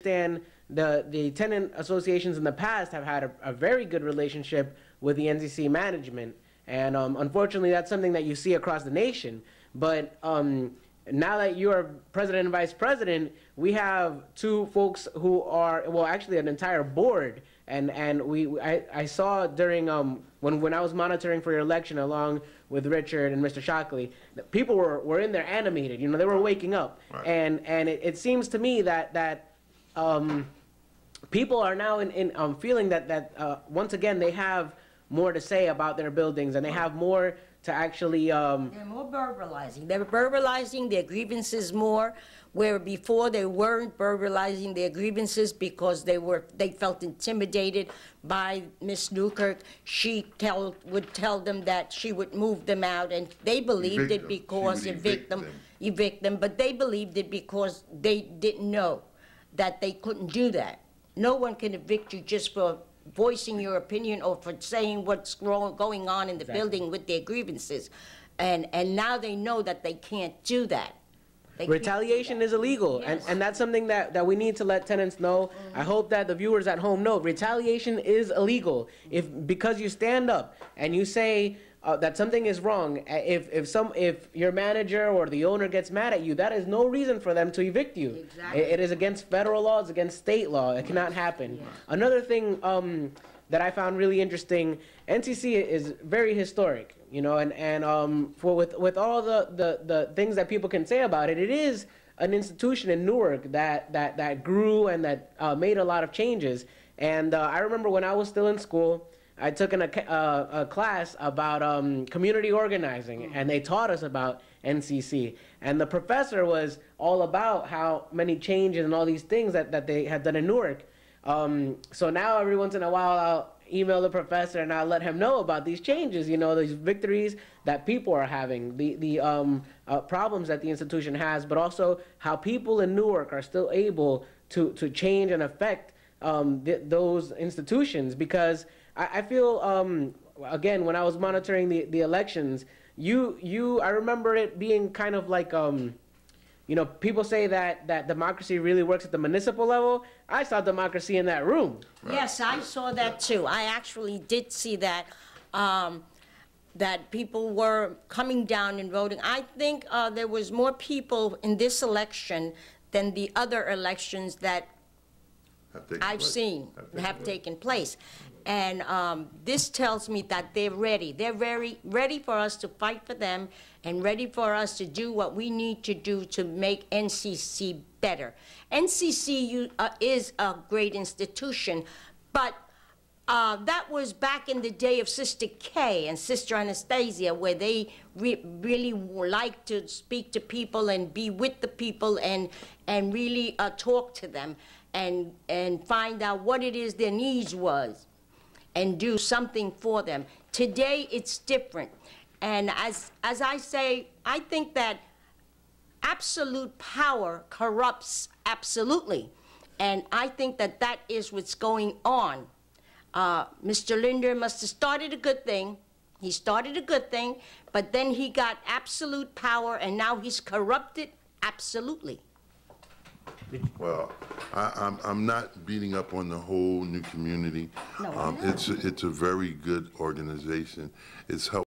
understand the tenant associations in the past have had a very good relationship with the NCC management. And unfortunately, that's something that you see across the nation. But now that you are president and vice president, we have two folks who are, well, actually an entire board. And I saw during, when I was monitoring for your election along with Richard and Mr. Shockley, that people were in there animated, you know, they were waking up. Right. And it seems to me that people are now feeling that once again, they have more to say about their buildings, and they have more to actually... They're more verbalizing. They're verbalizing their grievances more, where before they weren't verbalizing their grievances because they felt intimidated by Miss Newkirk. She would tell them that she would move them out, and they believed it because evict them, but they believed it because they didn't know that they couldn't do that. No one can evict you just for voicing your opinion or for saying what's going on in the building with their grievances. And now they know that they can't do that. Retaliation is illegal, yes. and that's something that we need to let tenants know. I hope that the viewers at home know retaliation is illegal. Because you stand up and you say that something is wrong, if your manager or the owner gets mad at you, that is no reason for them to evict you. Exactly. It is against federal law, it's against state law. It cannot happen. Yes. Another thing that I found really interesting, NCC is very historic, you know, with all the things that people can say about it, it is an institution in Newark that grew and that made a lot of changes. And I remember when I was still in school, I took a class about community organizing, and they taught us about NCC. And the professor was all about how many changes and all these things that they had done in Newark. So now every once in a while I'll email the professor and I'll let him know about these changes, you know, these victories that people are having, the problems that the institution has, but also how people in Newark are still able to change and affect those institutions. Because I feel, again, when I was monitoring the elections, I remember it being kind of like, you know, people say that democracy really works at the municipal level. I saw democracy in that room. Right. Yes, I saw that too. I actually did see that, that people were coming down and voting. I think there was more people in this election than the other elections that I've seen have taken place. And this tells me that they're ready. They're very ready for us to fight for them and ready for us to do what we need to do to make NCC better. NCC is a great institution, but that was back in the day of Sister Kay and Sister Anastasia, where they really like to speak to people and be with the people and really talk to them and find out what it is their needs was, and do something for them. Today, it's different. And as I say, I think that absolute power corrupts absolutely. And I think that that is what's going on. Mr. Linder must have started a good thing. He started a good thing, but then he got absolute power, and now he's corrupted absolutely. Well, I'm not beating up on the whole new community. No, it's a very good organization. It's helped.